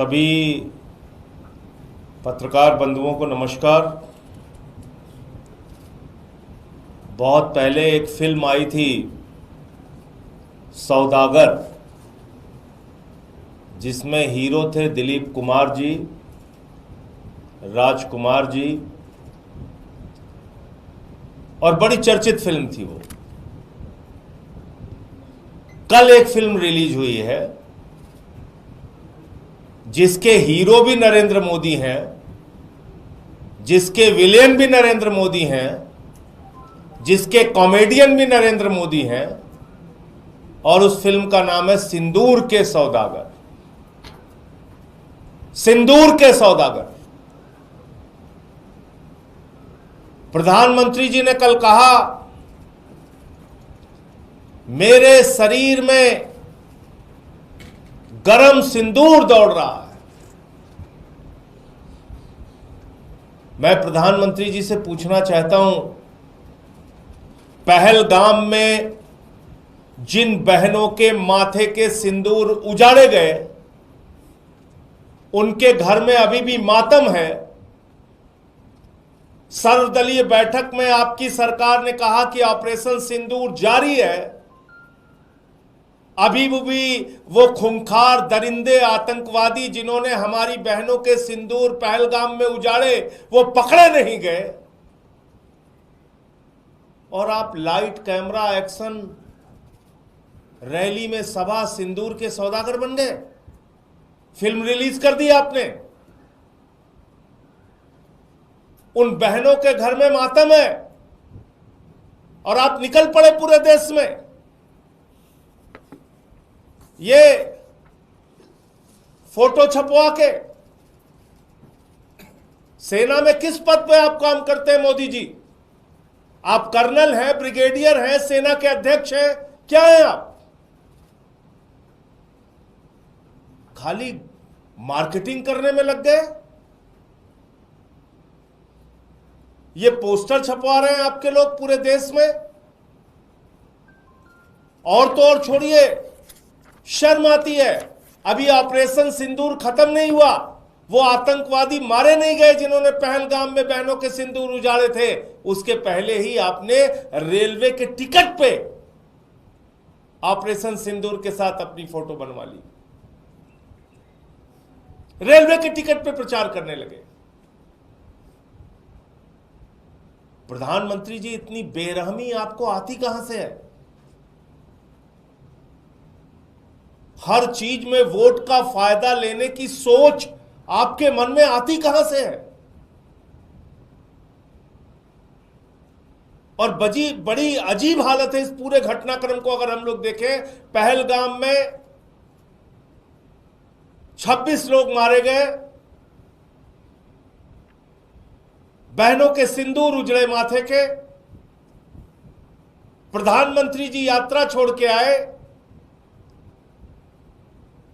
सभी पत्रकार बंधुओं को नमस्कार। बहुत पहले एक फिल्म आई थी सौदागर, जिसमें हीरो थे दिलीप कुमार जी, राजकुमार जी, और बड़ी चर्चित फिल्म थी वो। कल एक फिल्म रिलीज हुई है जिसके हीरो भी नरेंद्र मोदी हैं, जिसके विलेन भी नरेंद्र मोदी हैं, जिसके कॉमेडियन भी नरेंद्र मोदी हैं, और उस फिल्म का नाम है सिंदूर के सौदागर। सिंदूर के सौदागर। प्रधानमंत्री जी ने कल कहा, मेरे शरीर में गरम सिंदूर दौड़ रहा है। मैं प्रधानमंत्री जी से पूछना चाहता हूं, पहलगाम में जिन बहनों के माथे के सिंदूर उजाड़े गए, उनके घर में अभी भी मातम है। सर्वदलीय बैठक में आपकी सरकार ने कहा कि ऑपरेशन सिंदूर जारी है। अभी भी वो खूंखार दरिंदे आतंकवादी जिन्होंने हमारी बहनों के सिंदूर पहलगाम में उजाड़े, वो पकड़े नहीं गए। और आप लाइट कैमरा एक्शन रैली में सभा सिंदूर के सौदागर बन गए। फिल्म रिलीज कर दी आपने। उन बहनों के घर में मातम है और आप निकल पड़े पूरे देश में। ये फोटो छपवा के सेना में किस पद पे आप काम करते हैं मोदी जी? आप कर्नल हैं, ब्रिगेडियर हैं, सेना के अध्यक्ष हैं, क्या हैं आप? खाली मार्केटिंग करने में लग गए। ये पोस्टर छपवा रहे हैं आपके लोग पूरे देश में। और तो और छोड़िए, शर्म आती है। अभी ऑपरेशन सिंदूर खत्म नहीं हुआ, वो आतंकवादी मारे नहीं गए जिन्होंने पहलगाम में बहनों के सिंदूर उजाड़े थे। उसके पहले ही आपने रेलवे के टिकट पे ऑपरेशन सिंदूर के साथ अपनी फोटो बनवा ली। रेलवे के टिकट पे प्रचार करने लगे। प्रधानमंत्री जी, इतनी बेरहमी आपको आती कहां से है? हर चीज में वोट का फायदा लेने की सोच आपके मन में आती कहां से है? और बड़ी अजीब हालत है इस पूरे घटनाक्रम को अगर हम लोग देखें। पहलगाम में 26 लोग मारे गए, बहनों के सिंदूर उजड़े माथे के। प्रधानमंत्री जी यात्रा छोड़ के आए,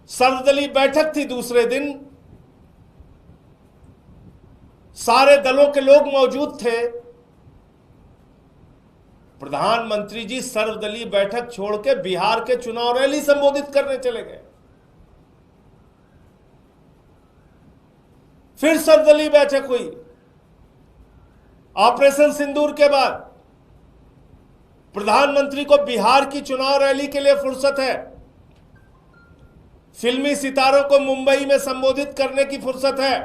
सर्वदलीय बैठक थी दूसरे दिन, सारे दलों के लोग मौजूद थे। प्रधानमंत्री जी सर्वदलीय बैठक छोड़ के बिहार के चुनाव रैली संबोधित करने चले गए। फिर सर्वदलीय बैठक हुई ऑपरेशन सिंदूर के बाद। प्रधानमंत्री को बिहार की चुनाव रैली के लिए फुर्सत है, फिल्मी सितारों को मुंबई में संबोधित करने की फुर्सत है,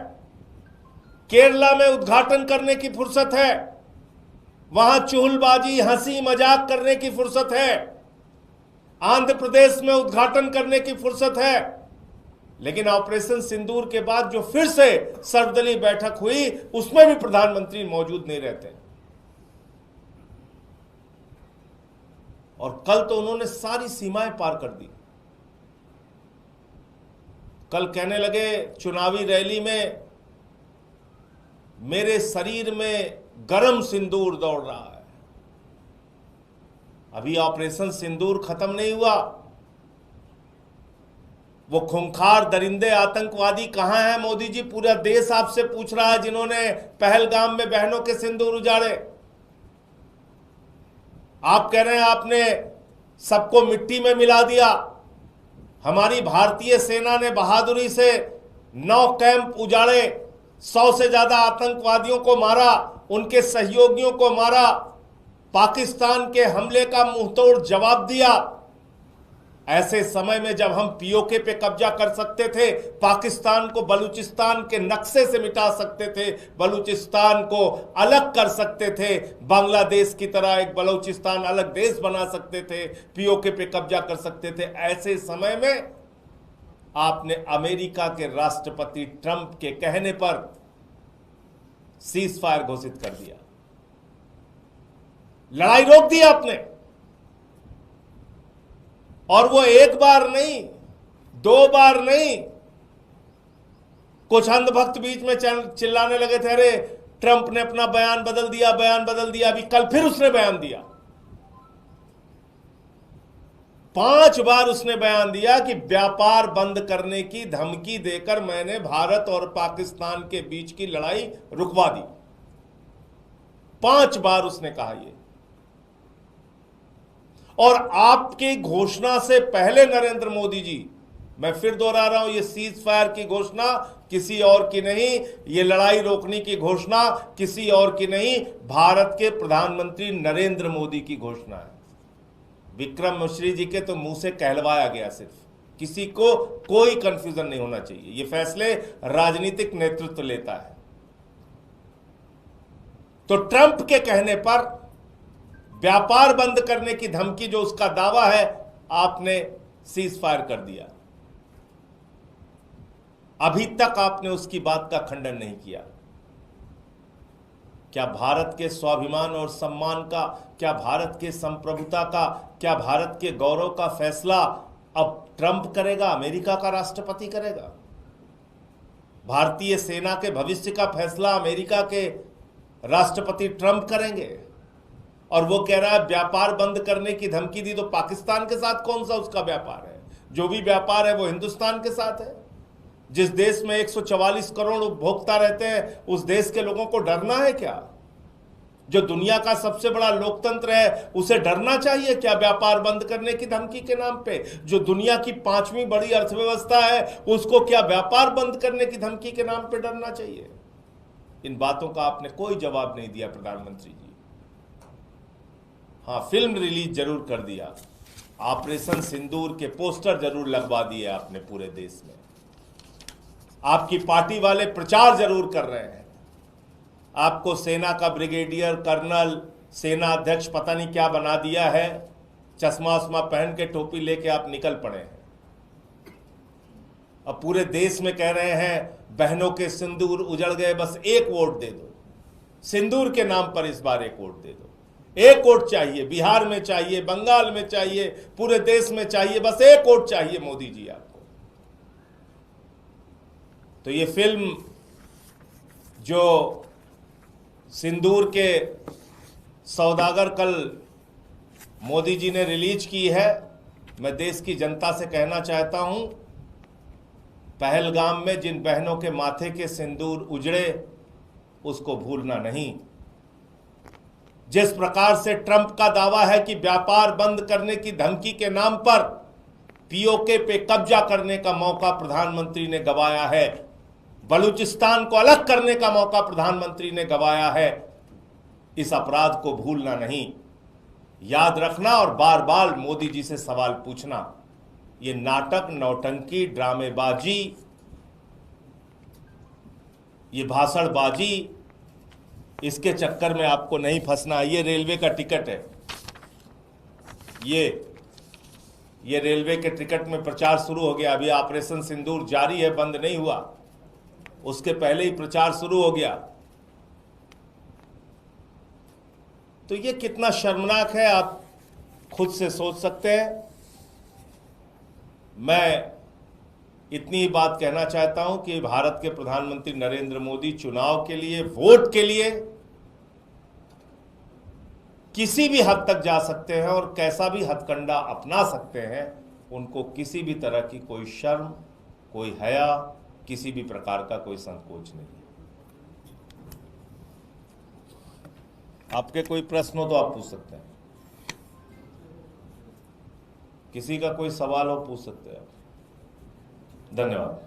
केरला में उद्घाटन करने की फुर्सत है, वहां चुहलबाजी हंसी मजाक करने की फुर्सत है, आंध्र प्रदेश में उद्घाटन करने की फुर्सत है। लेकिन ऑपरेशन सिंदूर के बाद जो फिर से सर्वदलीय बैठक हुई, उसमें भी प्रधानमंत्री मौजूद नहीं रहते। और कल तो उन्होंने सारी सीमाएं पार कर दी। कल कहने लगे चुनावी रैली में, मेरे शरीर में गरम सिंदूर दौड़ रहा है। अभी ऑपरेशन सिंदूर खत्म नहीं हुआ। वो खूंखार दरिंदे आतंकवादी कहां हैं मोदी जी? पूरा देश आपसे पूछ रहा है, जिन्होंने पहलगाम में बहनों के सिंदूर उजाड़े। आप कह रहे हैं आपने सबको मिट्टी में मिला दिया। हमारी भारतीय सेना ने बहादुरी से 9 कैंप उजाड़े, 100 से ज्यादा आतंकवादियों को मारा, उनके सहयोगियों को मारा, पाकिस्तान के हमले का मुंहतोड़ जवाब दिया। ऐसे समय में जब हम पीओके पे कब्जा कर सकते थे, पाकिस्तान को बलूचिस्तान के नक्शे से मिटा सकते थे, बलूचिस्तान को अलग कर सकते थे, बांग्लादेश की तरह एक बलूचिस्तान अलग देश बना सकते थे, पीओके पे कब्जा कर सकते थे, ऐसे समय में आपने अमेरिका के राष्ट्रपति ट्रंप के कहने पर सीज फायर घोषित कर दिया, लड़ाई रोक दी आपने। और वो एक बार नहीं, 2 बार नहीं, कुछ अंधभक्त बीच में चिल्लाने लगे थे, अरे ट्रंप ने अपना बयान बदल दिया, बयान बदल दिया। अभी कल फिर उसने बयान दिया, 5 बार उसने बयान दिया कि व्यापार बंद करने की धमकी देकर मैंने भारत और पाकिस्तान के बीच की लड़ाई रुकवा दी। 5 बार उसने कहा ये। और आपकी घोषणा से पहले नरेंद्र मोदी जी, मैं फिर दोहरा रहा हूं, ये सीज फायर की घोषणा किसी और की नहीं, ये लड़ाई रोकने की घोषणा किसी और की नहीं, भारत के प्रधानमंत्री नरेंद्र मोदी की घोषणा है। विक्रम मिश्री जी के तो मुंह से कहलवाया गया, सिर्फ किसी को कोई कंफ्यूजन नहीं होना चाहिए, ये फैसले राजनीतिक नेतृत्व लेता है। तो ट्रंप के कहने पर व्यापार बंद करने की धमकी, जो उसका दावा है, आपने सीज फायर कर दिया। अभी तक आपने उसकी बात का खंडन नहीं किया। क्या भारत के स्वाभिमान और सम्मान का, क्या भारत के संप्रभुता का, क्या भारत के गौरव का फैसला अब ट्रंप करेगा, अमेरिका का राष्ट्रपति करेगा? भारतीय सेना के भविष्य का फैसला अमेरिका के राष्ट्रपति ट्रंप करेंगे। और वो कह रहा है व्यापार बंद करने की धमकी दी, तो पाकिस्तान के साथ कौन सा उसका व्यापार है? जो भी व्यापार है वो हिंदुस्तान के साथ है। जिस देश में 144 करोड़ उपभोक्ता रहते हैं, उस देश के लोगों को डरना है क्या? जो दुनिया का सबसे बड़ा लोकतंत्र है, उसे डरना चाहिए क्या व्यापार बंद करने की धमकी के नाम पे? जो दुनिया की 5वीं बड़ी अर्थव्यवस्था है, उसको क्या व्यापार बंद करने की धमकी के नाम पे डरना चाहिए? इन बातों का आपने कोई जवाब नहीं दिया प्रधानमंत्री जी। हाँ, फिल्म रिलीज जरूर कर दिया, ऑपरेशन सिंदूर के पोस्टर जरूर लगवा दिए आपने पूरे देश में, आपकी पार्टी वाले प्रचार जरूर कर रहे हैं, आपको सेना का ब्रिगेडियर, कर्नल, सेना अध्यक्ष पता नहीं क्या बना दिया है, चश्मा उस्मा पहन के टोपी लेके आप निकल पड़े हैं। अब पूरे देश में कह रहे हैं बहनों के सिंदूर उजड़ गए, बस एक वोट दे दो, सिंदूर के नाम पर इस बार एक वोट दे दो। एक वोट चाहिए, बिहार में चाहिए, बंगाल में चाहिए, पूरे देश में चाहिए, बस एक वोट चाहिए मोदी जी आपको। तो ये फिल्म जो सिंदूर के सौदागर कल मोदी जी ने रिलीज की है, मैं देश की जनता से कहना चाहता हूं, पहलगाम में जिन बहनों के माथे के सिंदूर उजड़े, उसको भूलना नहीं। जिस प्रकार से ट्रंप का दावा है कि व्यापार बंद करने की धमकी के नाम पर पीओके पे कब्जा करने का मौका प्रधानमंत्री ने गंवाया है, बलूचिस्तान को अलग करने का मौका प्रधानमंत्री ने गंवाया है, इस अपराध को भूलना नहीं, याद रखना और बार बार मोदी जी से सवाल पूछना। ये नाटक, नौटंकी, ड्रामेबाजी, ये भाषणबाजी, इसके चक्कर में आपको नहीं फंसना। ये रेलवे का टिकट है, ये रेलवे के टिकट में प्रचार शुरू हो गया। अभी ऑपरेशन सिंदूर जारी है, बंद नहीं हुआ, उसके पहले ही प्रचार शुरू हो गया। तो ये कितना शर्मनाक है, आप खुद से सोच सकते हैं। मैं इतनी ही बात कहना चाहता हूं कि भारत के प्रधानमंत्री नरेंद्र मोदी चुनाव के लिए, वोट के लिए किसी भी हद तक जा सकते हैं और कैसा भी हथकंडा अपना सकते हैं। उनको किसी भी तरह की कोई शर्म, कोई हया, किसी भी प्रकार का कोई संकोच नहीं है। आपके कोई प्रश्न हो तो आप पूछ सकते हैं, किसी का कोई सवाल हो पूछ सकते हैं आप। धन्यवाद।